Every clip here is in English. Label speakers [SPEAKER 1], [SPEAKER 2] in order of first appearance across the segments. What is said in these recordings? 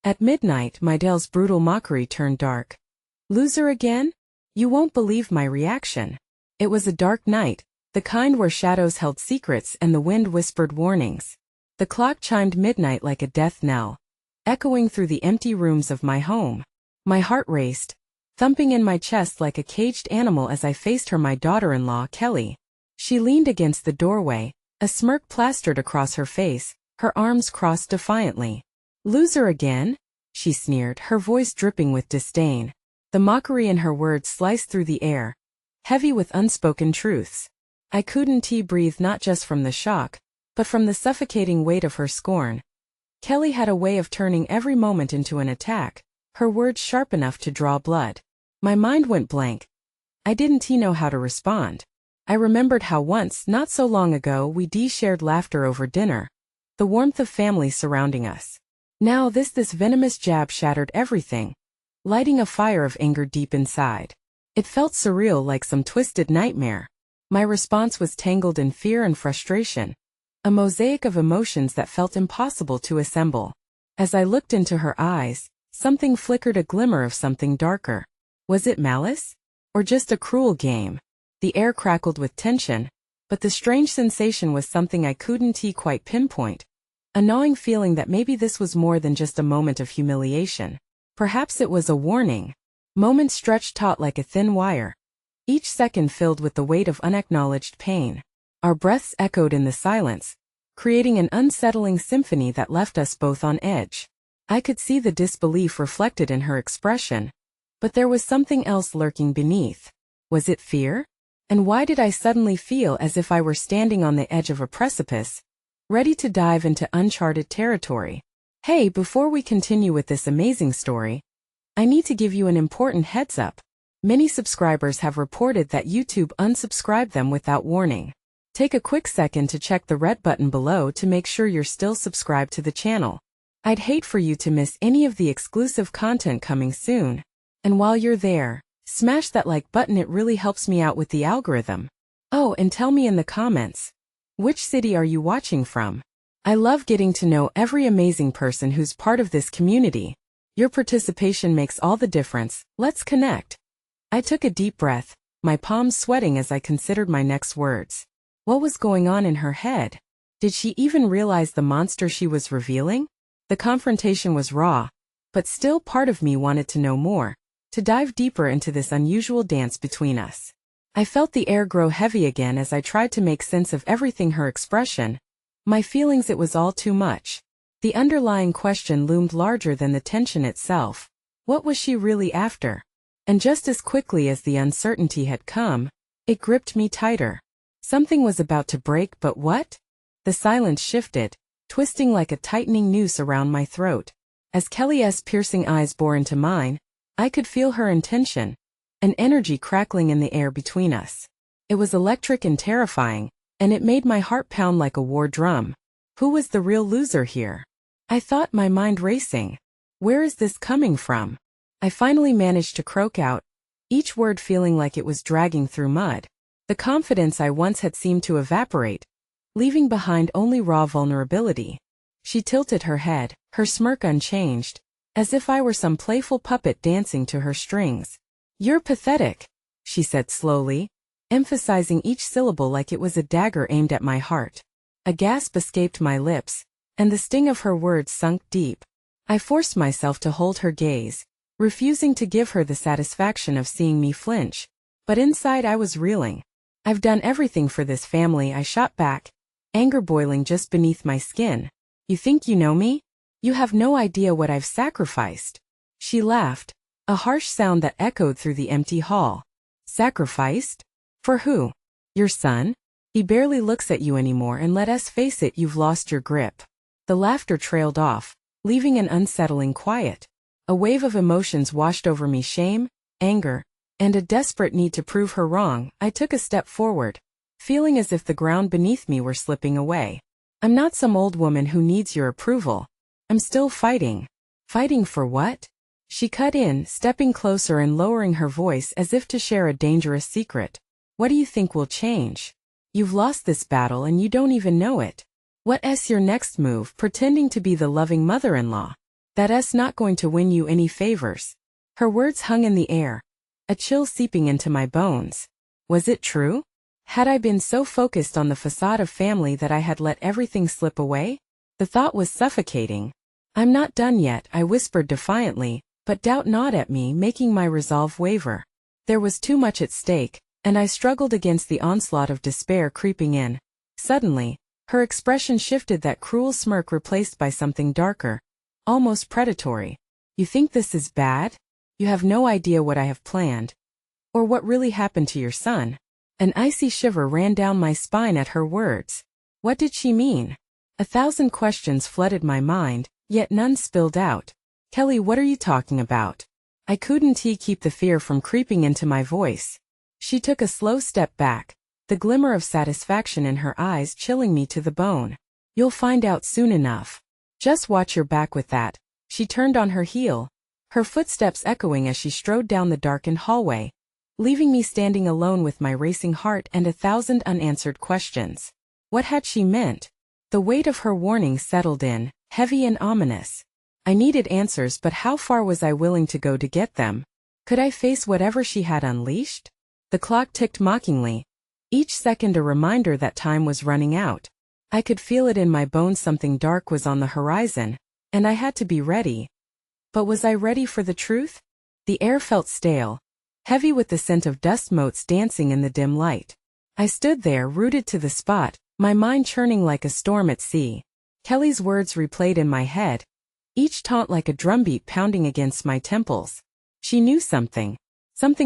[SPEAKER 1] At midnight, my DIL's brutal mockery turned dark. Loser again? You won't believe my reaction. It was a dark night, the kind where shadows held secrets and the wind whispered warnings. The clock chimed midnight like a death knell, echoing through the empty rooms of my home. My heart raced, thumping in my chest like a caged animal as I faced her, my daughter-in-law, Kelly. She leaned against the doorway, a smirk plastered across her face, her arms crossed defiantly. Loser again? She sneered, her voice dripping with disdain. The mockery in her words sliced through the air, heavy with unspoken truths. I couldn't breathe, not just from the shock, but from the suffocating weight of her scorn. Kelly had a way of turning every moment into an attack, her words sharp enough to draw blood. My mind went blank. I didn't know how to respond. I remembered how once, not so long ago, we shared laughter over dinner, the warmth of family surrounding us. Now this venomous jab shattered everything, lighting a fire of anger deep inside. It felt surreal, like some twisted nightmare. My response was tangled in fear and frustration, a mosaic of emotions that felt impossible to assemble. As I looked into her eyes, something flickered, a glimmer of something darker. Was it malice? Or just a cruel game? The air crackled with tension, but the strange sensation was something I couldn't quite pinpoint. A gnawing feeling that maybe this was more than just a moment of humiliation. Perhaps it was a warning. Moments stretched taut like a thin wire, each second filled with the weight of unacknowledged pain. Our breaths echoed in the silence, creating an unsettling symphony that left us both on edge. I could see the disbelief reflected in her expression, but there was something else lurking beneath. Was it fear? And why did I suddenly feel as if I were standing on the edge of a precipice, ready to dive into uncharted territory? Hey, before we continue with this amazing story, I need to give you an important heads up. Many subscribers have reported that YouTube unsubscribed them without warning. Take a quick second to check the red button below to make sure you're still subscribed to the channel. I'd hate for you to miss any of the exclusive content coming soon. And while you're there, smash that like button, it really helps me out with the algorithm. Oh, and tell me in the comments, which city are you watching from? I love getting to know every amazing person who's part of this community. Your participation makes all the difference. Let's connect. I took a deep breath, my palms sweating as I considered my next words. What was going on in her head? Did she even realize the monster she was revealing? The confrontation was raw, but still part of me wanted to know more, to dive deeper into this unusual dance between us. I felt the air grow heavy again as I tried to make sense of everything, her expression, my feelings. It was all too much. The underlying question loomed larger than the tension itself. What was she really after? And just as quickly as the uncertainty had come, it gripped me tighter. Something was about to break, but what? The silence shifted, twisting like a tightening noose around my throat. As Kelly's piercing eyes bore into mine, I could feel her intention, an energy crackling in the air between us. It was electric and terrifying, and it made my heart pound like a war drum. Who was the real loser here? I thought, my mind racing. Where is this coming from? I finally managed to croak out, each word feeling like it was dragging through mud. The confidence I once had seemed to evaporate, leaving behind only raw vulnerability. She tilted her head, her smirk unchanged, as if I were some playful puppet dancing to her strings. You're pathetic, she said slowly, emphasizing each syllable like it was a dagger aimed at my heart. A gasp escaped my lips, and the sting of her words sunk deep. I forced myself to hold her gaze, refusing to give her the satisfaction of seeing me flinch. But inside I was reeling. I've done everything for this family, I shot back, anger boiling just beneath my skin. You think you know me? You have no idea what I've sacrificed. She laughed, a harsh sound that echoed through the empty hall. Sacrificed? For who? Your son? He barely looks at you anymore, and let us face it, you've lost your grip. The laughter trailed off, leaving an unsettling quiet. A wave of emotions washed over me, shame, anger, and a desperate need to prove her wrong. I took a step forward, feeling as if the ground beneath me were slipping away. I'm not some old woman who needs your approval. I'm still fighting. Fighting for what? She cut in, stepping closer and lowering her voice as if to share a dangerous secret. What do you think will change? You've lost this battle and you don't even know it. What's your next move, pretending to be the loving mother-in-law? That's not going to win you any favors. Her words hung in the air, a chill seeping into my bones. Was it true? Had I been so focused on the facade of family that I had let everything slip away? The thought was suffocating. I'm not done yet, I whispered defiantly, but doubt gnawed at me, making my resolve waver. There was too much at stake, and I struggled against the onslaught of despair creeping in. Suddenly, her expression shifted, that cruel smirk replaced by something darker, almost predatory. You think this is bad? You have no idea what I have planned. Or what really happened to your son. An icy shiver ran down my spine at her words. What did she mean? 1,000 questions flooded my mind, yet none spilled out. Kelly, what are you talking about? I couldn't keep the fear from creeping into my voice. She took a slow step back, the glimmer of satisfaction in her eyes chilling me to the bone. You'll find out soon enough. Just watch your back with that. She turned on her heel, her footsteps echoing as she strode down the darkened hallway, leaving me standing alone with my racing heart and 1,000 unanswered questions. What had she meant? The weight of her warning settled in, heavy and ominous. I needed answers, but how far was I willing to go to get them? Could I face whatever she had unleashed? The clock ticked mockingly, each second a reminder that time was running out. I could feel it in my bones, something dark was on the horizon, and I had to be ready. But was I ready for the truth? The air felt stale, heavy with the scent of dust motes dancing in the dim light. I stood there, rooted to the spot, my mind churning like a storm at sea. Kelly's words replayed in my head, each taunt like a drumbeat pounding against my temples. She knew something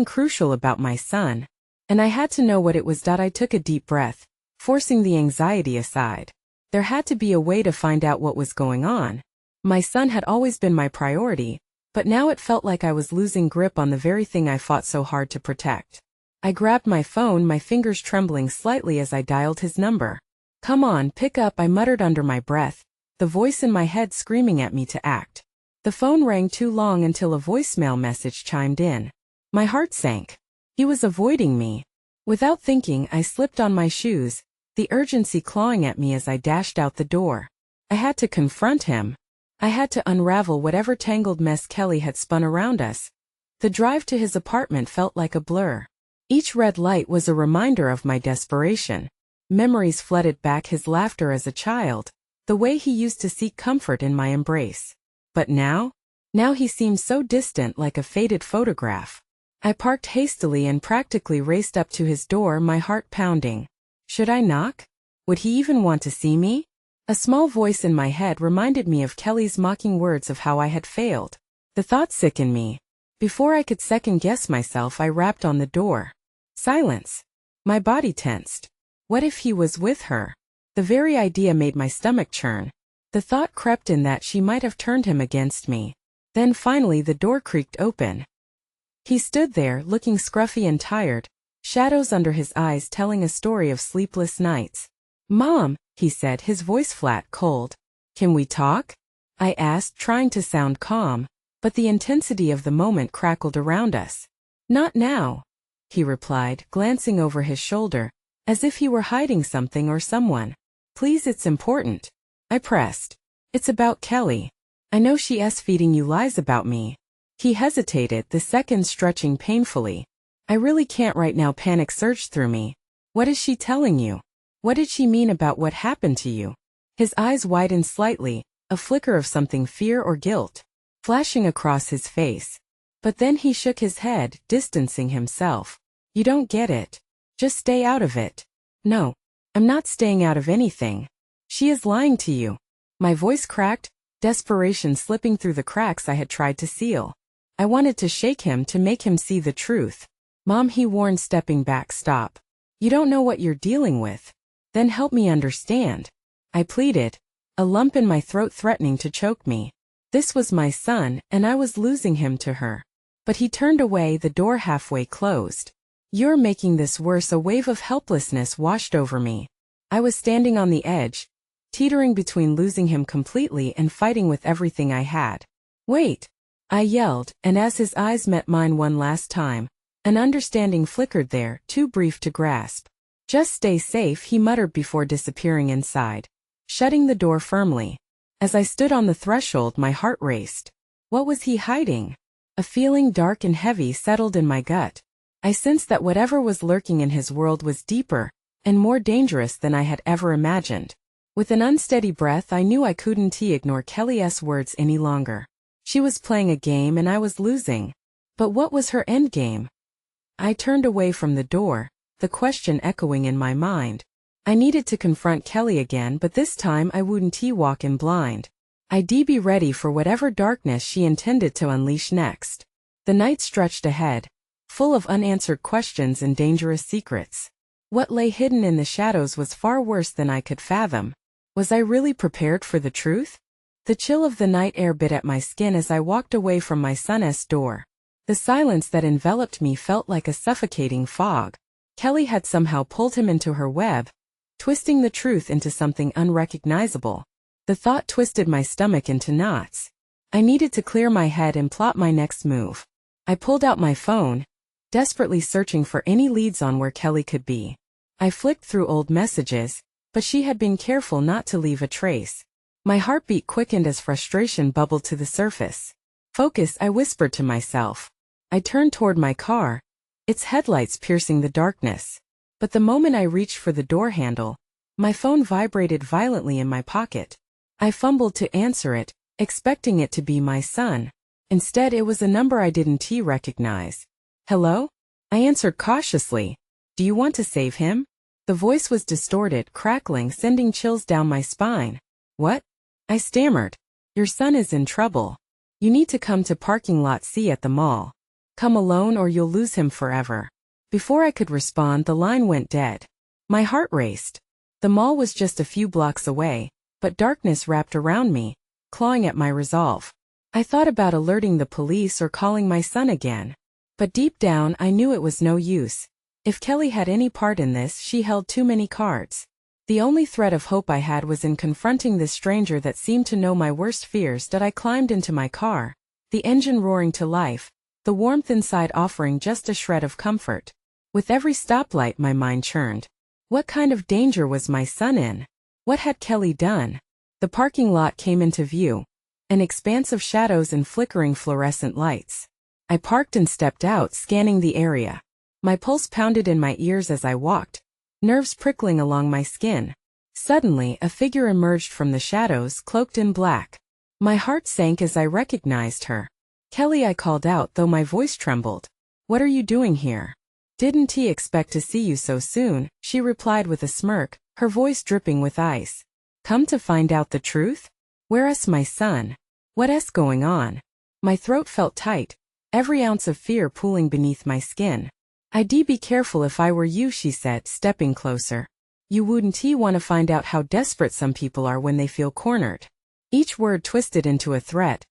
[SPEAKER 1] crucial about my son, and I had to know what it was. I took a deep breath, forcing the anxiety aside. There had to be a way to find out what was going on. My son had always been my priority, but now it felt like I was losing grip on the very thing I fought so hard to protect. I grabbed my phone, my fingers trembling slightly as I dialed his number. Come on, pick up, I muttered under my breath, the voice in my head screaming at me to act. The phone rang too long until a voicemail message chimed in. My heart sank. He was avoiding me. Without thinking, I slipped on my shoes, the urgency clawing at me as I dashed out the door. I had to confront him. I had to unravel whatever tangled mess Kelly had spun around us. The drive to his apartment felt like a blur. Each red light was a reminder of my desperation. Memories flooded back, his laughter as a child, the way he used to seek comfort in my embrace. But now he seemed so distant, like a faded photograph. I parked hastily and practically raced up to his door, my heart pounding. Should I knock? Would he even want to see me? A small voice in my head reminded me of Kelly's mocking words of how I had failed. The thought sickened me. Before I could second-guess myself, I rapped on the door. Silence. My body tensed. What if he was with her? The very idea made my stomach churn. The thought crept in that she might have turned him against me. Then finally the door creaked open. He stood there, looking scruffy and tired, shadows under his eyes telling a story of sleepless nights. Mom, he said, his voice flat, cold. Can we talk? I asked, trying to sound calm, but the intensity of the moment crackled around us. Not now, he replied, glancing over his shoulder, as if he were hiding something or someone. Please, it's important. I pressed. It's about Kelly. I know she's feeding you lies about me. He hesitated, the seconds stretching painfully. I really can't right now, panic surged through me. What is she telling you? What did she mean about what happened to you? His eyes widened slightly, a flicker of something, fear or guilt, flashing across his face. But then he shook his head, distancing himself. You don't get it. Just stay out of it. No, I'm not staying out of anything. She is lying to you. My voice cracked, desperation slipping through the cracks I had tried to seal. I wanted to shake him, to make him see the truth. Mom, he warned, stepping back. Stop. You don't know what you're dealing with. Then help me understand. I pleaded, a lump in my throat threatening to choke me. This was my son, and I was losing him to her. But he turned away, the door halfway closed. You're making this worse. A wave of helplessness washed over me. I was standing on the edge, teetering between losing him completely and fighting with everything I had. Wait, I yelled, and as his eyes met mine one last time, an understanding flickered there, too brief to grasp. Just stay safe, he muttered before disappearing inside, shutting the door firmly. As I stood on the threshold, my heart raced. What was he hiding? A feeling dark and heavy settled in my gut. I sensed that whatever was lurking in his world was deeper and more dangerous than I had ever imagined. With an unsteady breath, I knew I couldn't ignore Kelly's words any longer. She was playing a game and I was losing. But what was her endgame? I turned away from the door, the question echoing in my mind. I needed to confront Kelly again, but this time I wouldn't walk in blind. I'd be ready for whatever darkness she intended to unleash next. The night stretched ahead, full of unanswered questions and dangerous secrets. What lay hidden in the shadows was far worse than I could fathom. Was I really prepared for the truth? The chill of the night air bit at my skin as I walked away from my son's door. The silence that enveloped me felt like a suffocating fog. Kelly had somehow pulled him into her web, twisting the truth into something unrecognizable. The thought twisted my stomach into knots. I needed to clear my head and plot my next move. I pulled out my phone, desperately searching for any leads on where Kelly could be. I flicked through old messages, but she had been careful not to leave a trace. My heartbeat quickened as frustration bubbled to the surface. Focus, I whispered to myself. I turned toward my car, its headlights piercing the darkness. But the moment I reached for the door handle, my phone vibrated violently in my pocket. I fumbled to answer it, expecting it to be my son. Instead, it was a number I didn't recognize. Hello? I answered cautiously. Do you want to save him? The voice was distorted, crackling, sending chills down my spine. What? I stammered. Your son is in trouble. You need to come to parking lot C at the mall. Come alone or you'll lose him forever. Before I could respond, the line went dead. My heart raced. The mall was just a few blocks away, but darkness wrapped around me, clawing at my resolve. I thought about alerting the police or calling my son again. But deep down, I knew it was no use. If Kelly had any part in this, she held too many cards. The only thread of hope I had was in confronting this stranger that seemed to know my worst fears. I climbed into my car, the engine roaring to life, the warmth inside offering just a shred of comfort. With every stoplight, my mind churned. What kind of danger was my son in? What had Kelly done? The parking lot came into view, an expanse of shadows and flickering fluorescent lights. I parked and stepped out, scanning the area. My pulse pounded in my ears as I walked, nerves prickling along my skin. Suddenly, a figure emerged from the shadows, cloaked in black. My heart sank as I recognized her. Kelly, I called out, though my voice trembled. What are you doing here? Didn't he expect to see you so soon? She replied with a smirk, her voice dripping with ice. Come to find out the truth? Where's my son? What's going on? My throat felt tight, every ounce of fear pooling beneath my skin. I'd be careful if I were you, she said, stepping closer. You wouldn't want to find out how desperate some people are when they feel cornered. Each word twisted into a threat.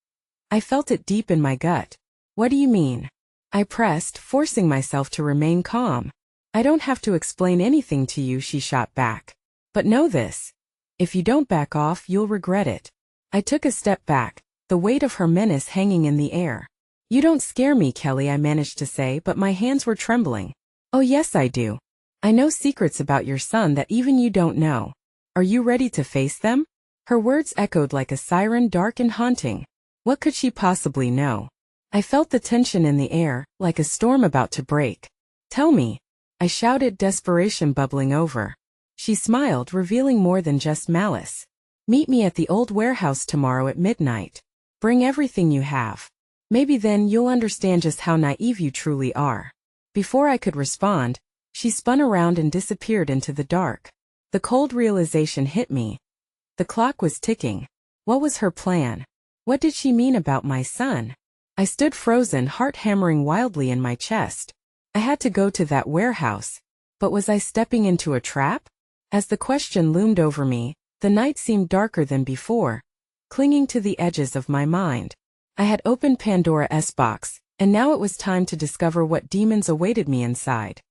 [SPEAKER 1] I felt it deep in my gut. What do you mean? I pressed, forcing myself to remain calm. I don't have to explain anything to you, she shot back. But know this. If you don't back off, you'll regret it. I took a step back, the weight of her menace hanging in the air. You don't scare me, Kelly, I managed to say, but my hands were trembling. Oh yes, I do. I know secrets about your son that even you don't know. Are you ready to face them? Her words echoed like a siren, dark and haunting. What could she possibly know? I felt the tension in the air, like a storm about to break. Tell me, I shouted, desperation bubbling over. She smiled, revealing more than just malice. Meet me at the old warehouse tomorrow at midnight. Bring everything you have. Maybe then you'll understand just how naive you truly are. Before I could respond, she spun around and disappeared into the dark. The cold realization hit me. The clock was ticking. What was her plan? What did she mean about my son? I stood frozen, heart hammering wildly in my chest. I had to go to that warehouse. But was I stepping into a trap? As the question loomed over me, the night seemed darker than before, clinging to the edges of my mind. I had opened Pandora's box, and now it was time to discover what demons awaited me inside.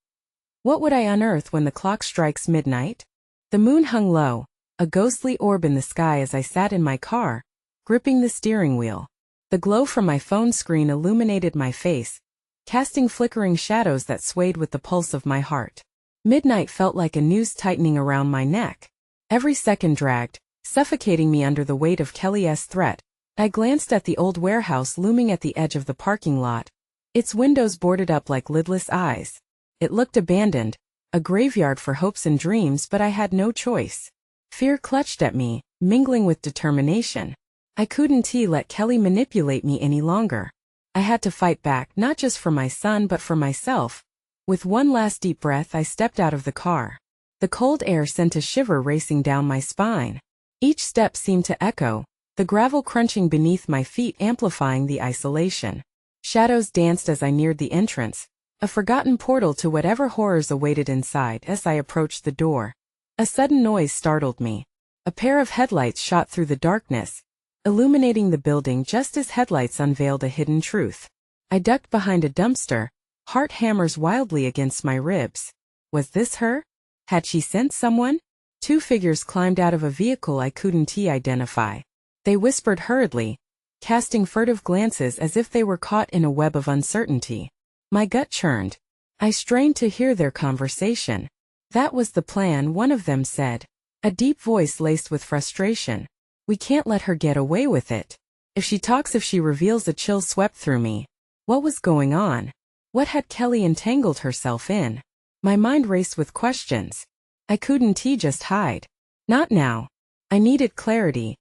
[SPEAKER 1] What would I unearth when the clock strikes midnight? The moon hung low, a ghostly orb in the sky as I sat in my car, gripping the steering wheel. The glow from my phone screen illuminated my face, casting flickering shadows that swayed with the pulse of my heart. Midnight felt like a noose tightening around my neck. Every second dragged, suffocating me under the weight of Kelly's threat. I glanced at the old warehouse looming at the edge of the parking lot, its windows boarded up like lidless eyes. It looked abandoned, a graveyard for hopes and dreams, but I had no choice. Fear clutched at me, mingling with determination. I couldn't let Kelly manipulate me any longer. I had to fight back, not just for my son but for myself. With one last deep breath, I stepped out of the car. The cold air sent a shiver racing down my spine. Each step seemed to echo, the gravel crunching beneath my feet amplifying the isolation. Shadows danced as I neared the entrance, a forgotten portal to whatever horrors awaited inside. As I approached the door, a sudden noise startled me. A pair of headlights shot through the darkness, illuminating the building just as headlights unveiled a hidden truth. I ducked behind a dumpster, heart hammers wildly against my ribs. Was this her? Had she sent someone? Two figures climbed out of a vehicle I couldn't identify. They whispered hurriedly, casting furtive glances as if they were caught in a web of uncertainty. My gut churned. I strained to hear their conversation. That was the plan, one of them said, a deep voice laced with frustration. We can't let her get away with it. If she talks, if she reveals, a chill swept through me. What was going on? What had Kelly entangled herself in? My mind raced with questions. I couldn't just hide. Not now. I needed clarity.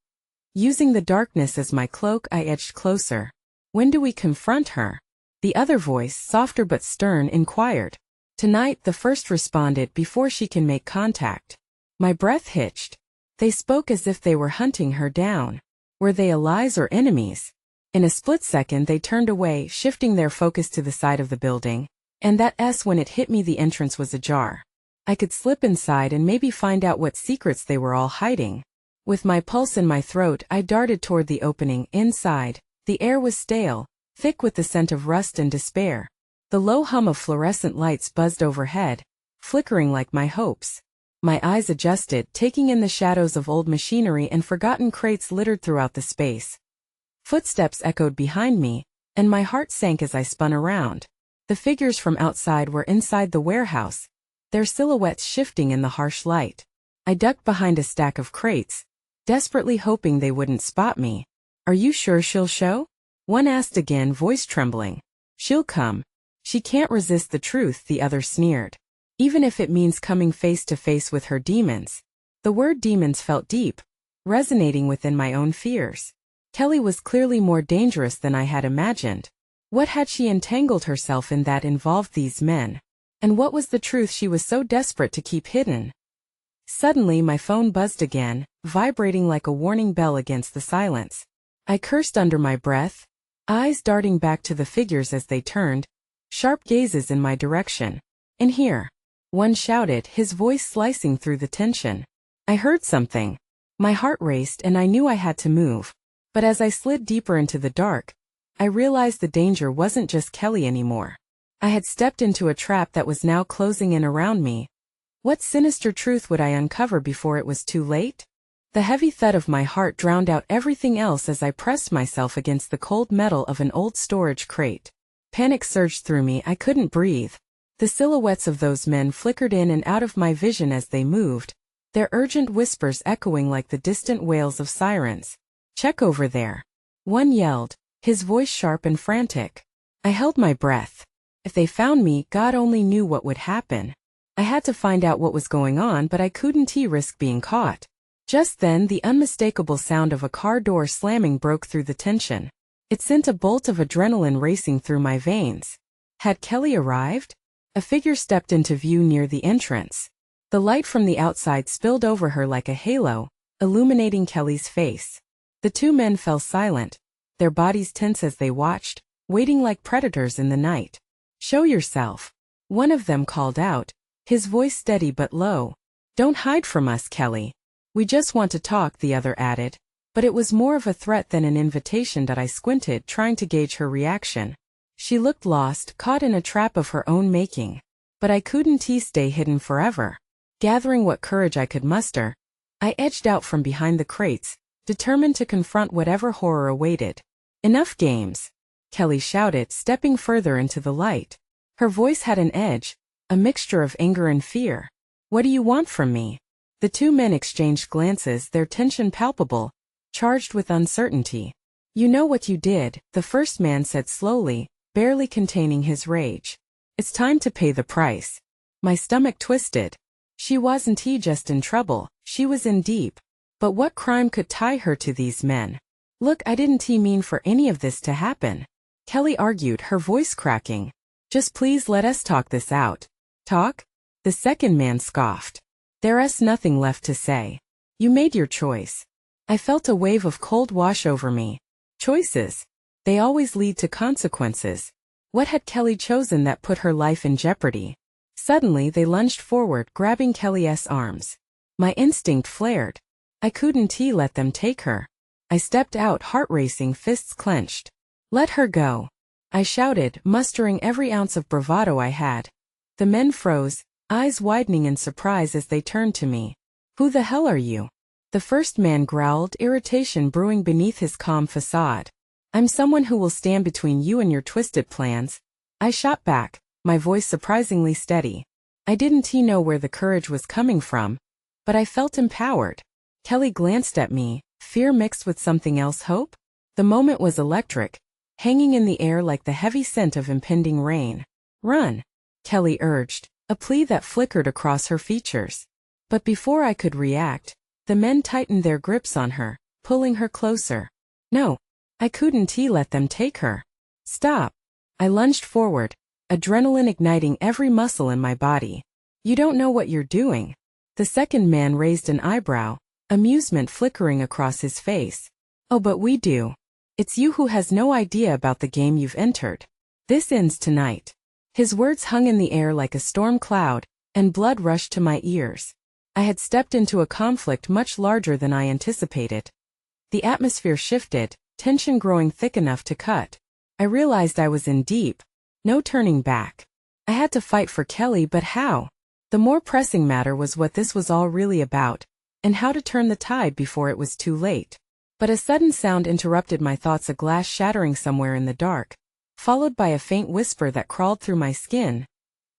[SPEAKER 1] Using the darkness as my cloak, I edged closer. When do we confront her? The other voice, softer but stern, inquired. Tonight, the first responded, before she can make contact. My breath hitched. They spoke as if they were hunting her down. Were they allies or enemies? In a split second they turned away, shifting their focus to the side of the building. And when it hit me, the entrance was ajar. I could slip inside and maybe find out what secrets they were all hiding. With my pulse in my throat, I darted toward the opening. Inside, the air was stale, thick with the scent of rust and despair. The low hum of fluorescent lights buzzed overhead, flickering like my hopes. My eyes adjusted, taking in the shadows of old machinery and forgotten crates littered throughout the space. Footsteps echoed behind me, and my heart sank as I spun around. The figures from outside were inside the warehouse, their silhouettes shifting in the harsh light. I ducked behind a stack of crates, desperately hoping they wouldn't spot me. Are you sure she'll show? One asked again, voice trembling. She'll come. She can't resist the truth, the other sneered. Even if it means coming face to face with her demons. The word demons felt deep, resonating within my own fears. Kelly was clearly more dangerous than I had imagined. What had she entangled herself in that involved these men? And what was the truth she was so desperate to keep hidden? Suddenly my phone buzzed again, vibrating like a warning bell against the silence. I cursed under my breath, eyes darting back to the figures as they turned, sharp gazes in my direction. In here, one shouted, his voice slicing through the tension. I heard something. My heart raced and I knew I had to move. But as I slid deeper into the dark, I realized the danger wasn't just Kelly anymore. I had stepped into a trap that was now closing in around me. What sinister truth would I uncover before it was too late? The heavy thud of my heart drowned out everything else as I pressed myself against the cold metal of an old storage crate. Panic surged through me, I couldn't breathe. The silhouettes of those men flickered in and out of my vision as they moved, their urgent whispers echoing like the distant wails of sirens. Check over there. One yelled, his voice sharp and frantic. I held my breath. If they found me, God only knew what would happen. I had to find out what was going on, but I couldn't risk being caught. Just then, the unmistakable sound of a car door slamming broke through the tension. It sent a bolt of adrenaline racing through my veins. Had Kelly arrived? A figure stepped into view near the entrance. The light from the outside spilled over her like a halo, illuminating Kelly's face. The two men fell silent, their bodies tense as they watched, waiting like predators in the night. Show yourself. One of them called out, his voice steady but low. Don't hide from us, Kelly. We just want to talk, the other added. But it was more of a threat than an invitation that I squinted, trying to gauge her reaction. She looked lost, caught in a trap of her own making. But I couldn't stay hidden forever. Gathering what courage I could muster, I edged out from behind the crates, determined to confront whatever horror awaited. Enough games, Kelly shouted, stepping further into the light. Her voice had an edge, a mixture of anger and fear. What do you want from me? The two men exchanged glances, their tension palpable, charged with uncertainty. "You know what you did," the first man said slowly, barely containing his rage. "It's time to pay the price." My stomach twisted. She wasn't just in trouble, she was in deep. But what crime could tie her to these men? "Look, I didn't mean for any of this to happen," Kelly argued, her voice cracking. "Just please let us talk this out." "Talk?" The second man scoffed. "There's nothing left to say. You made your choice." I felt a wave of cold wash over me. Choices. They always lead to consequences. What had Kelly chosen that put her life in jeopardy? Suddenly they lunged forward, grabbing Kelly's arms. My instinct flared. I couldn't let them take her. I stepped out, heart racing, fists clenched. "Let her go," I shouted, mustering every ounce of bravado I had. The men froze, eyes widening in surprise as they turned to me. "Who the hell are you?" The first man growled, irritation brewing beneath his calm facade. "I'm someone who will stand between you and your twisted plans," I shot back, my voice surprisingly steady. I didn't know where the courage was coming from, but I felt empowered. Kelly glanced at me, fear mixed with something else, hope? The moment was electric, hanging in the air like the heavy scent of impending rain. "Run," Kelly urged, a plea that flickered across her features. But before I could react, the men tightened their grips on her, pulling her closer. No, I couldn't let them take her. "Stop." I lunged forward, adrenaline igniting every muscle in my body. "You don't know what you're doing." The second man raised an eyebrow, amusement flickering across his face. "Oh, but we do. It's you who has no idea about the game you've entered. This ends tonight." His words hung in the air like a storm cloud, and blood rushed to my ears. I had stepped into a conflict much larger than I anticipated. The atmosphere shifted, tension growing thick enough to cut. I realized I was in deep. No turning back. I had to fight for Kelly, but how? The more pressing matter was what this was all really about, and how to turn the tide before it was too late. But a sudden sound interrupted my thoughts, a glass shattering somewhere in the dark, followed by a faint whisper that crawled through my skin.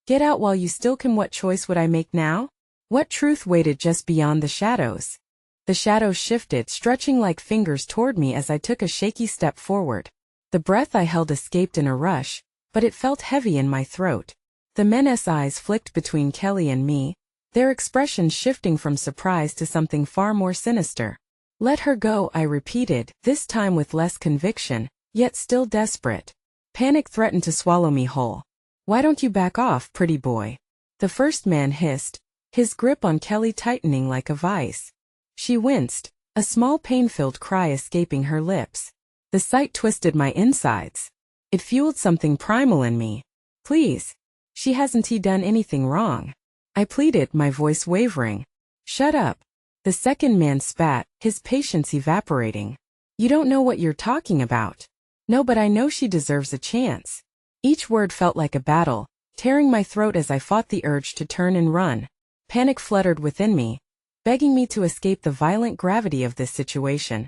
[SPEAKER 1] "Get out while you still can." What choice would I make now? What truth waited just beyond the shadows? The shadows shifted, stretching like fingers toward me as I took a shaky step forward. The breath I held escaped in a rush, but it felt heavy in my throat. The men's eyes flicked between Kelly and me, their expressions shifting from surprise to something far more sinister. "Let her go," I repeated, this time with less conviction, yet still desperate. Panic threatened to swallow me whole. "Why don't you back off, pretty boy?" the first man hissed, his grip on Kelly tightening like a vice. She winced, a small pain-filled cry escaping her lips. The sight twisted my insides. It fueled something primal in me. "Please. She hasn't done anything wrong," I pleaded, my voice wavering. "Shut up." The second man spat, his patience evaporating. "You don't know what you're talking about." "No, but I know she deserves a chance." Each word felt like a battle, tearing my throat as I fought the urge to turn and run. Panic fluttered within me, begging me to escape the violent gravity of this situation.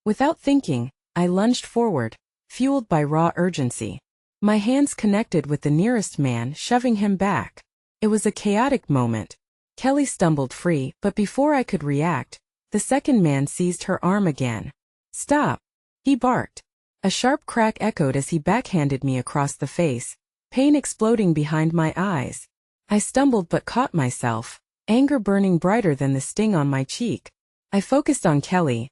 [SPEAKER 1] Without thinking, I lunged forward, fueled by raw urgency. My hands connected with the nearest man, shoving him back. It was a chaotic moment. Kelly stumbled free, but before I could react, the second man seized her arm again. "Stop," he barked. A sharp crack echoed as he backhanded me across the face, pain exploding behind my eyes. I stumbled but caught myself, anger burning brighter than the sting on my cheek. I focused on Kelly.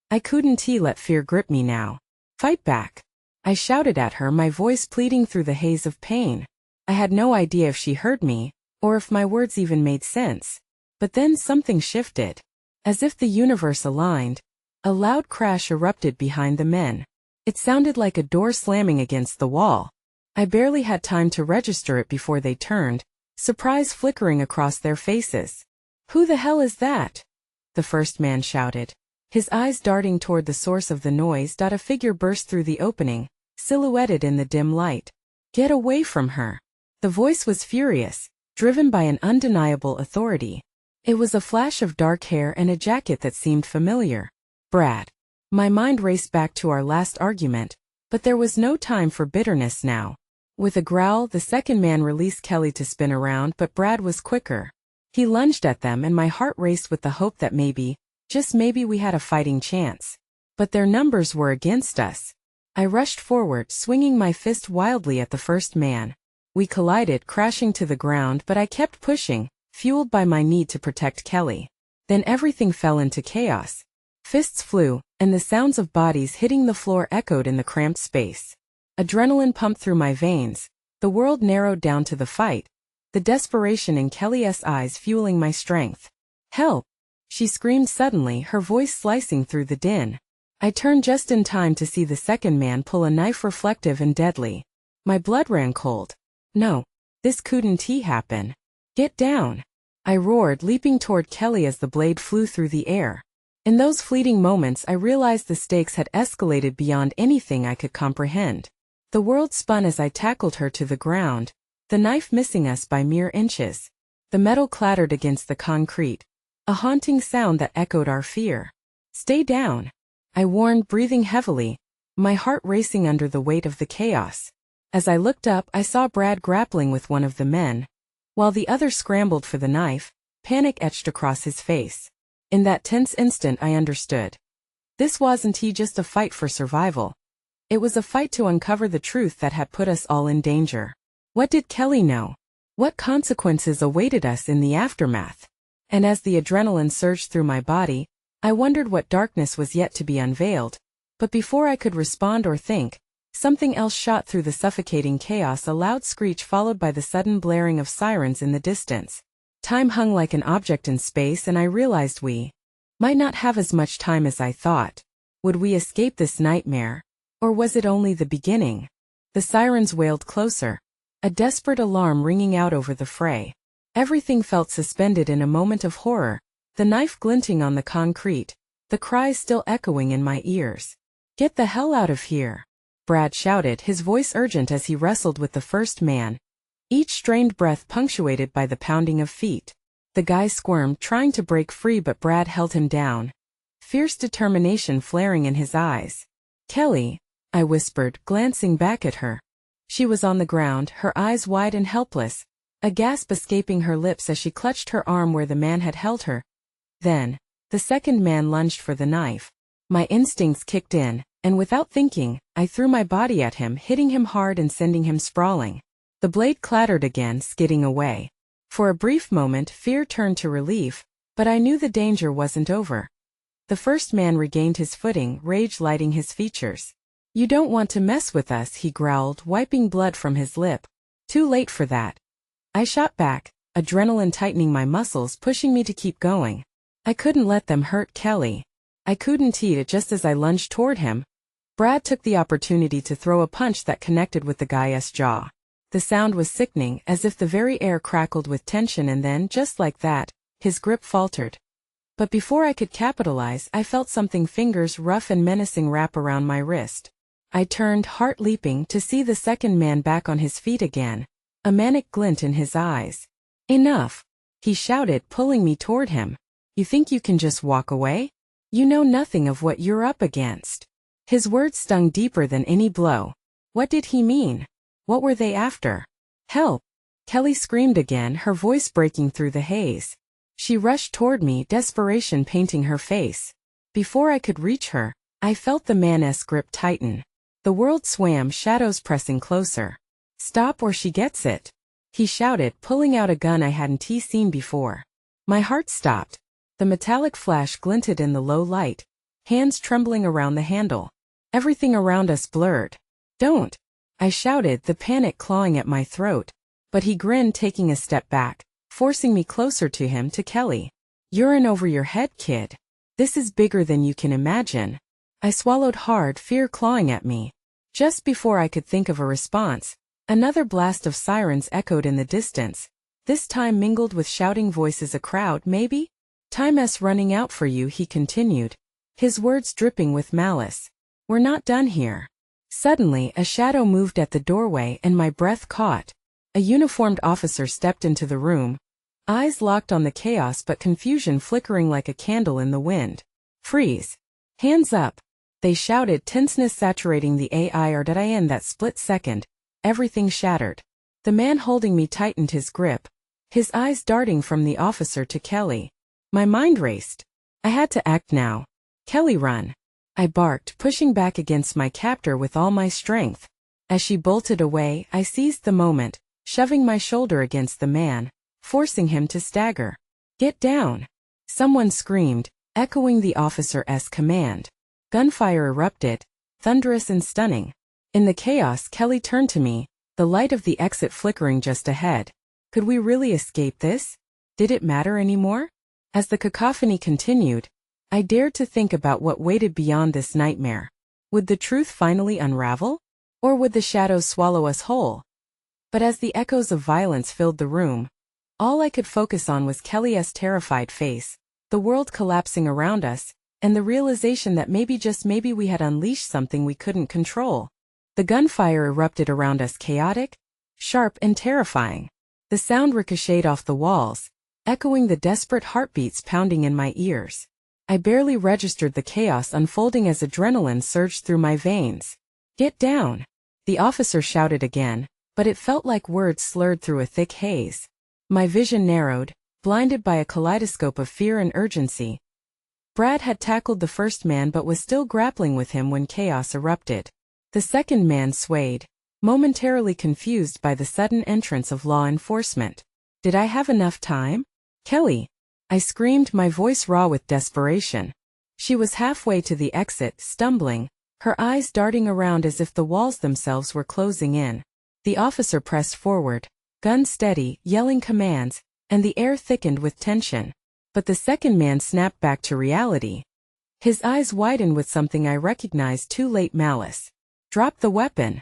[SPEAKER 1] I couldn't let fear grip me now. "Fight back," I shouted at her, my voice pleading through the haze of pain. I had no idea if she heard me, or if my words even made sense. But then something shifted. As if the universe aligned, a loud crash erupted behind the men. It sounded like a door slamming against the wall. I barely had time to register it before they turned, surprise flickering across their faces. "Who the hell is that?" the first man shouted, his eyes darting toward the source of the noise. A figure burst through the opening, silhouetted in the dim light. "Get away from her." The voice was furious, driven by an undeniable authority. It was a flash of dark hair and a jacket that seemed familiar. "Brad." My mind raced back to our last argument, but there was no time for bitterness now. With a growl, the second man released Kelly to spin around, but Brad was quicker. He lunged at them and my heart raced with the hope that maybe, just maybe we had a fighting chance. But their numbers were against us. I rushed forward, swinging my fist wildly at the first man. We collided, crashing to the ground, but I kept pushing, fueled by my need to protect Kelly. Then everything fell into chaos. Fists flew, and the sounds of bodies hitting the floor echoed in the cramped space. Adrenaline pumped through my veins. The world narrowed down to the fight, the desperation in Kelly's eyes fueling my strength. "Help!" she screamed suddenly, her voice slicing through the din. I turned just in time to see the second man pull a knife, reflective and deadly. My blood ran cold. No, this couldn't happen. "Get down!" I roared, leaping toward Kelly as the blade flew through the air. In those fleeting moments I realized the stakes had escalated beyond anything I could comprehend. The world spun as I tackled her to the ground, the knife missing us by mere inches. The metal clattered against the concrete, a haunting sound that echoed our fear. "Stay down," I warned, breathing heavily, my heart racing under the weight of the chaos. As I looked up, I saw Brad grappling with one of the men, while the other scrambled for the knife, panic etched across his face. In that tense instant I understood. This wasn't just a fight for survival. It was a fight to uncover the truth that had put us all in danger. What did Kelly know? What consequences awaited us in the aftermath? And as the adrenaline surged through my body, I wondered what darkness was yet to be unveiled. But before I could respond or think, something else shot through the suffocating chaos, a loud screech followed by the sudden blaring of sirens in the distance. Time hung like an object in space, and I realized we might not have as much time as I thought. Would we escape this nightmare? Or was it only the beginning? The sirens wailed closer, a desperate alarm ringing out over the fray. Everything felt suspended in a moment of horror, the knife glinting on the concrete, the cries still echoing in my ears. "Get the hell out of here!" Brad shouted, his voice urgent as he wrestled with the first man, each strained breath punctuated by the pounding of feet. The guy squirmed, trying to break free, but Brad held him down, fierce determination flaring in his eyes. "Kelly," I whispered, glancing back at her. She was on the ground, her eyes wide and helpless, a gasp escaping her lips as she clutched her arm where the man had held her. Then, the second man lunged for the knife. My instincts kicked in, and without thinking, I threw my body at him, hitting him hard and sending him sprawling. The blade clattered again, skidding away. For a brief moment, fear turned to relief, but I knew the danger wasn't over. The first man regained his footing, rage lighting his features. "You don't want to mess with us," he growled, wiping blood from his lip. "Too late for that." I shot back, adrenaline tightening my muscles, pushing me to keep going. I couldn't let them hurt Kelly. I couldn't eat it. Just as I lunged toward him, Brad took the opportunity to throw a punch that connected with the guy's jaw. The sound was sickening, as if the very air crackled with tension, and then, just like that, his grip faltered. But before I could capitalize, I felt something, fingers rough and menacing, wrap around my wrist. I turned, heart leaping, to see the second man back on his feet again, a manic glint in his eyes. "Enough!" he shouted, pulling me toward him. "You think you can just walk away? You know nothing of what you're up against." His words stung deeper than any blow. What did he mean? What were they after? "Help!" Kelly screamed again, her voice breaking through the haze. She rushed toward me, desperation painting her face. Before I could reach her, I felt the man's grip tighten. The world swam, shadows pressing closer. "Stop or she gets it," he shouted, pulling out a gun I hadn't seen before. My heart stopped. The metallic flash glinted in the low light, hands trembling around the handle. Everything around us blurred. "Don't!" I shouted, the panic clawing at my throat. But he grinned, taking a step back, forcing me closer to him, to Kelly. "You're in over your head, kid. This is bigger than you can imagine." I swallowed hard, fear clawing at me. Just before I could think of a response, another blast of sirens echoed in the distance, this time mingled with shouting voices. "A crowd, maybe? Time's running out for you," he continued, his words dripping with malice. "We're not done here." Suddenly, a shadow moved at the doorway and my breath caught. A uniformed officer stepped into the room, eyes locked on the chaos but confusion flickering like a candle in the wind. "Freeze! Hands up!" they shouted, tenseness saturating the air. In that split second, everything shattered. The man holding me tightened his grip, his eyes darting from the officer to Kelly. My mind raced. I had to act now. Kelly, run. I barked, pushing back against my captor with all my strength. As she bolted away, I seized the moment, shoving my shoulder against the man, forcing him to stagger. Get down! Someone screamed, echoing the officer's command. Gunfire erupted, thunderous and stunning. In the chaos, Kelly turned to me, the light of the exit flickering just ahead. Could we really escape this? Did it matter anymore? As the cacophony continued, I dared to think about what waited beyond this nightmare. Would the truth finally unravel? Or would the shadows swallow us whole? But as the echoes of violence filled the room, all I could focus on was Kelly's terrified face, the world collapsing around us, and the realization that maybe, just maybe, we had unleashed something we couldn't control. The gunfire erupted around us, chaotic, sharp, and terrifying. The sound ricocheted off the walls, echoing the desperate heartbeats pounding in my ears. I barely registered the chaos unfolding as adrenaline surged through my veins. Get down! The officer shouted again, but it felt like words slurred through a thick haze. My vision narrowed, blinded by a kaleidoscope of fear and urgency. Brad had tackled the first man but was still grappling with him when chaos erupted. The second man swayed, momentarily confused by the sudden entrance of law enforcement. Did I have enough time? Kelly! I screamed, my voice raw with desperation. She was halfway to the exit, stumbling, her eyes darting around as if the walls themselves were closing in. The officer pressed forward, gun steady, yelling commands, and the air thickened with tension. But the second man snapped back to reality. His eyes widened with something I recognized too late: malice. Drop the weapon!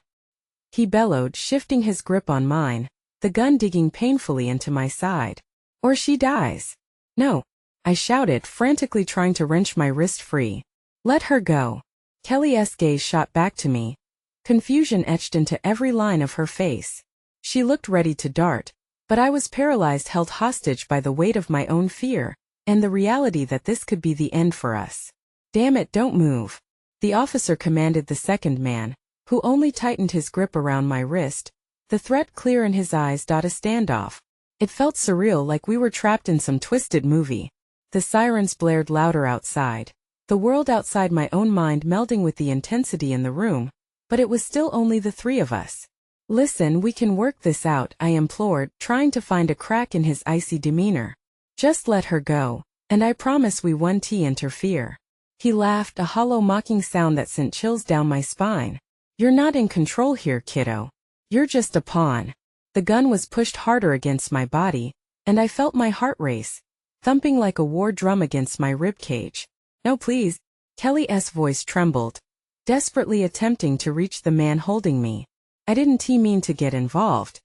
[SPEAKER 1] He bellowed, shifting his grip on mine, the gun digging painfully into my side. Or she dies. No! I shouted, frantically trying to wrench my wrist free. Let her go. Kelly's gaze shot back to me. Confusion etched into every line of her face. She looked ready to dart, but I was paralyzed, held hostage by the weight of my own fear, and the reality that this could be the end for us. Damn it, don't move! The officer commanded the second man, who only tightened his grip around my wrist, the threat clear in his eyes. A standoff. It felt surreal, like we were trapped in some twisted movie. The sirens blared louder outside, the world outside my own mind melding with the intensity in the room, but it was still only the three of us. Listen, we can work this out, I implored, trying to find a crack in his icy demeanor. Just let her go, and I promise we won't interfere. He laughed, a hollow mocking sound that sent chills down my spine. You're not in control here, kiddo. You're just a pawn. The gun was pushed harder against my body, and I felt my heart race, thumping like a war drum against my ribcage. No, please. Kelly's voice trembled, desperately attempting to reach the man holding me. I didn't mean to get involved.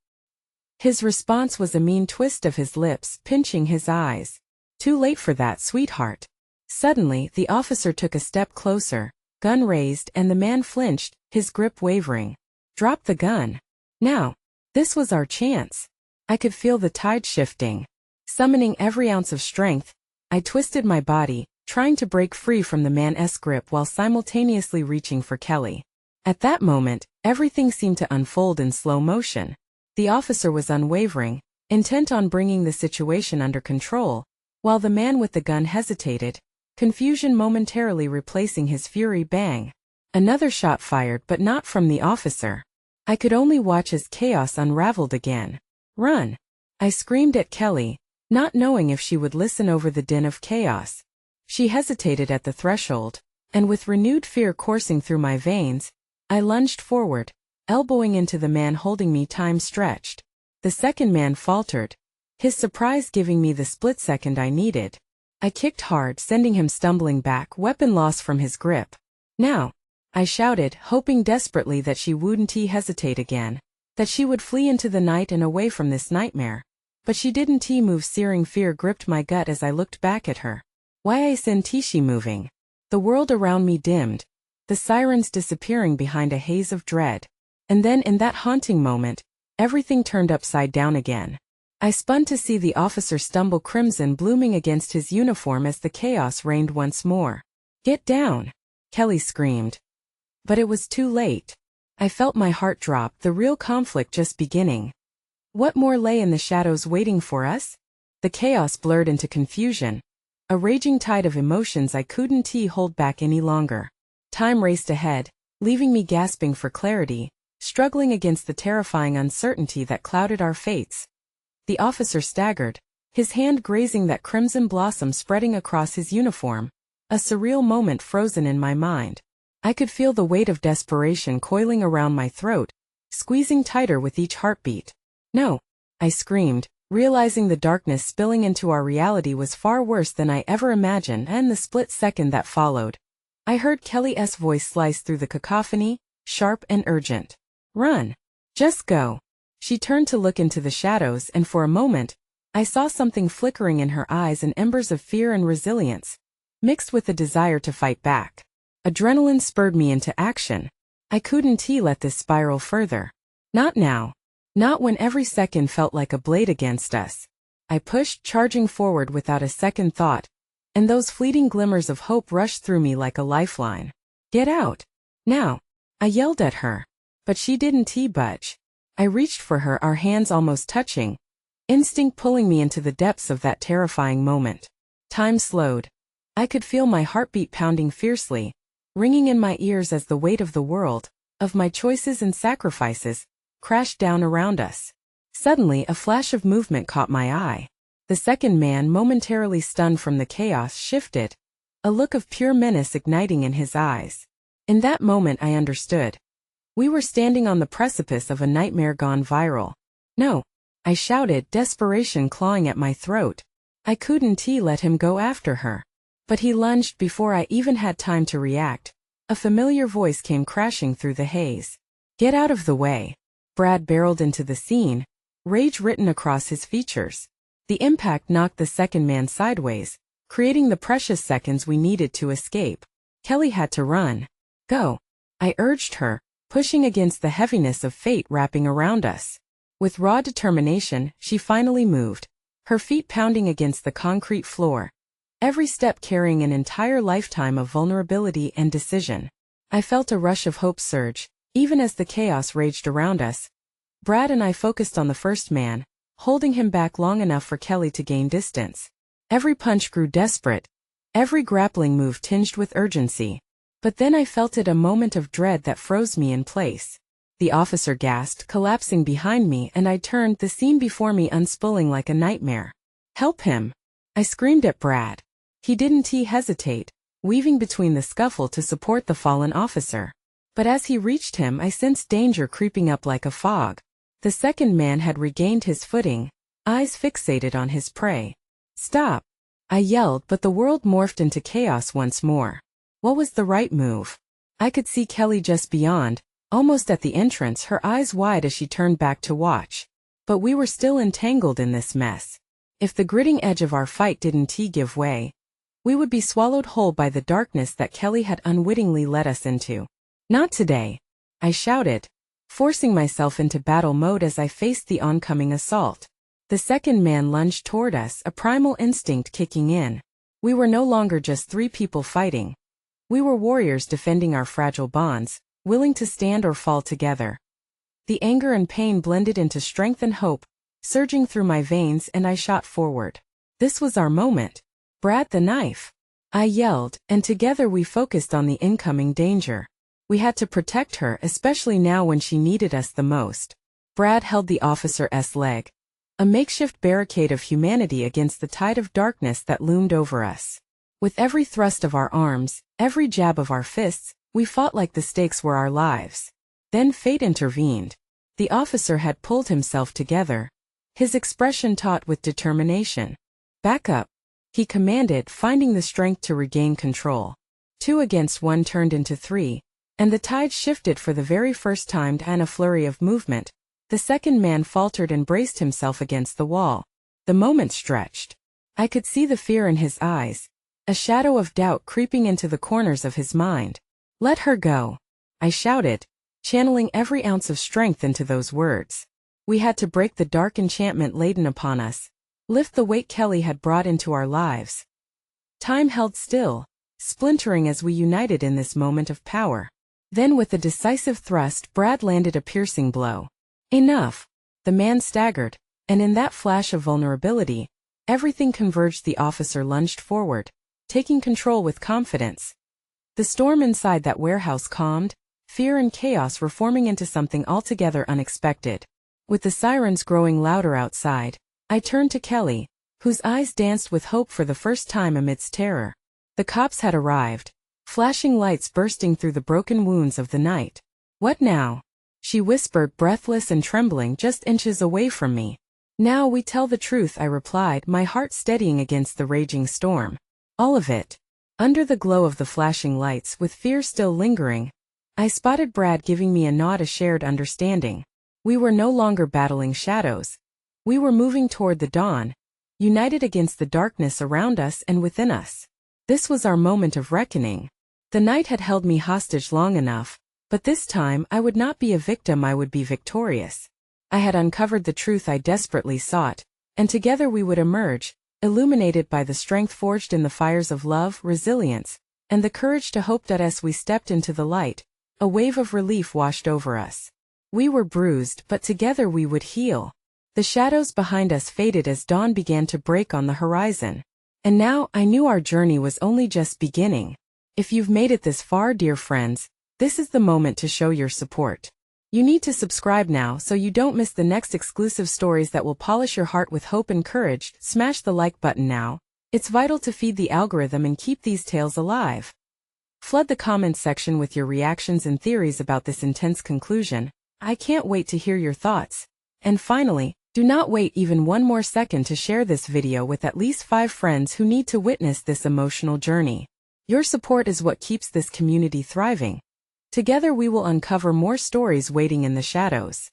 [SPEAKER 1] His response was a mean twist of his lips, pinching his eyes. Too late for that, sweetheart. Suddenly, the officer took a step closer, gun raised, and the man flinched, his grip wavering. Drop the gun. Now. This was our chance. I could feel the tide shifting. Summoning every ounce of strength, I twisted my body, trying to break free from the man's grip while simultaneously reaching for Kelly. At that moment, everything seemed to unfold in slow motion. The officer was unwavering, intent on bringing the situation under control, while the man with the gun hesitated, confusion momentarily replacing his fury. Bang! Another shot fired, but not from the officer. I could only watch as chaos unraveled again. Run! I screamed at Kelly, not knowing if she would listen over the din of chaos. She hesitated at the threshold, and with renewed fear coursing through my veins, I lunged forward, elbowing into the man holding me. Time stretched. The second man faltered, his surprise giving me the split second I needed. I kicked hard, sending him stumbling back, weapon lost from his grip. Now! I shouted, hoping desperately that she wouldn't hesitate again, that she would flee into the night and away from this nightmare. But she didn't move. Searing fear gripped my gut as I looked back at her. Why isn't she moving? The world around me dimmed, the sirens disappearing behind a haze of dread. And then, in that haunting moment, everything turned upside down again. I spun to see the officer stumble, crimson blooming against his uniform as the chaos reigned once more. Get down! Kelly screamed. But it was too late. I felt my heart drop, the real conflict just beginning. What more lay in the shadows waiting for us? The chaos blurred into confusion, a raging tide of emotions I couldn't hold back any longer. Time raced ahead, leaving me gasping for clarity, struggling against the terrifying uncertainty that clouded our fates. The officer staggered, his hand grazing that crimson blossom spreading across his uniform, a surreal moment frozen in my mind. I could feel the weight of desperation coiling around my throat, squeezing tighter with each heartbeat. No, I screamed, realizing the darkness spilling into our reality was far worse than I ever imagined, and the split second that followed, I heard Kelly's voice slice through the cacophony, sharp and urgent. Run. Just go. She turned to look into the shadows, and for a moment, I saw something flickering in her eyes, and embers of fear and resilience, mixed with a desire to fight back. Adrenaline spurred me into action. I couldn't let this spiral further. Not now. Not when every second felt like a blade against us. I pushed, charging forward without a second thought, and those fleeting glimmers of hope rushed through me like a lifeline. Get out. Now. I yelled at her. But she didn't budge. I reached for her, our hands almost touching, instinct pulling me into the depths of that terrifying moment. Time slowed. I could feel my heartbeat pounding fiercely, ringing in my ears as the weight of the world, of my choices and sacrifices, crashed down around us. Suddenly, a flash of movement caught my eye. The second man, momentarily stunned from the chaos, shifted, a look of pure menace igniting in his eyes. In that moment I understood. We were standing on the precipice of a nightmare gone viral. No, I shouted, desperation clawing at my throat. I couldn't let him go after her. But he lunged before I even had time to react. A familiar voice came crashing through the haze. Get out of the way. Brad barreled into the scene, rage written across his features. The impact knocked the second man sideways, creating the precious seconds we needed to escape. Kelly had to run. Go. I urged her, pushing against the heaviness of fate wrapping around us. With raw determination, she finally moved, her feet pounding against the concrete floor, every step carrying an entire lifetime of vulnerability and decision. I felt a rush of hope surge, even as the chaos raged around us. Brad and I focused on the first man, holding him back long enough for Kelly to gain distance. Every punch grew desperate, every grappling move tinged with urgency. But then I felt a moment of dread that froze me in place. The officer gasped, collapsing behind me, and I turned, the scene before me unspooling like a nightmare. Help him! I screamed at Brad. He didn't hesitate, weaving between the scuffle to support the fallen officer. But as he reached him, I sensed danger creeping up like a fog. The second man had regained his footing, eyes fixated on his prey. Stop! I yelled, but the world morphed into chaos once more. What was the right move? I could see Kelly just beyond, almost at the entrance, her eyes wide as she turned back to watch. But we were still entangled in this mess. If the gritting edge of our fight didn't give way, we would be swallowed whole by the darkness that Kelly had unwittingly led us into. Not today, I shouted, forcing myself into battle mode as I faced the oncoming assault. The second man lunged toward us, a primal instinct kicking in. We were no longer just three people fighting. We were warriors defending our fragile bonds, willing to stand or fall together. The anger and pain blended into strength and hope, surging through my veins, and I shot forward. This was our moment. Brad, the knife! I yelled, and together we focused on the incoming danger. We had to protect her, especially now when she needed us the most. Brad held the officer's leg, a makeshift barricade of humanity against the tide of darkness that loomed over us. With every thrust of our arms, every jab of our fists, we fought like the stakes were our lives. Then fate intervened. The officer had pulled himself together, his expression taut with determination. Back up, he commanded, finding the strength to regain control. 2 against 1 turned into 3, and the tide shifted for the very first time, and a flurry of movement. The second man faltered and braced himself against the wall. The moment stretched. I could see the fear in his eyes, a shadow of doubt creeping into the corners of his mind. Let her go, I shouted, channeling every ounce of strength into those words. We had to break the dark enchantment laden upon us, lift the weight Kelly had brought into our lives. Time held still, splintering as we united in this moment of power. Then with a decisive thrust, Brad landed a piercing blow. Enough! The man staggered, and in that flash of vulnerability, everything converged. The officer lunged forward, taking control with confidence. The storm inside that warehouse calmed. Fear and chaos were forming into something altogether unexpected. With the sirens growing louder outside, I turned to Kelly, whose eyes danced with hope for the first time amidst terror. The cops had arrived, flashing lights bursting through the broken wounds of the night. "What now?" she whispered, breathless and trembling, just inches away from me. "Now we tell the truth," I replied, my heart steadying against the raging storm. "All of it." Under the glow of the flashing lights, with fear still lingering, I spotted Brad giving me a nod, a shared understanding. We were no longer battling shadows. We were moving toward the dawn, united against the darkness around us and within us. This was our moment of reckoning. The night had held me hostage long enough, but this time I would not be a victim, I would be victorious. I had uncovered the truth I desperately sought, and together we would emerge, illuminated by the strength forged in the fires of love, resilience, and the courage to hope. That as we stepped into the light, a wave of relief washed over us. We were bruised, but together we would heal. The shadows behind us faded as dawn began to break on the horizon. And now I knew our journey was only just beginning. If you've made it this far, dear friends, this is the moment to show your support. You need to subscribe now so you don't miss the next exclusive stories that will polish your heart with hope and courage. Smash the like button now. It's vital to feed the algorithm and keep these tales alive. Flood the comments section with your reactions and theories about this intense conclusion. I can't wait to hear your thoughts. And finally, do not wait even one more second to share this video with at least 5 friends who need to witness this emotional journey. Your support is what keeps this community thriving. Together we will uncover more stories waiting in the shadows.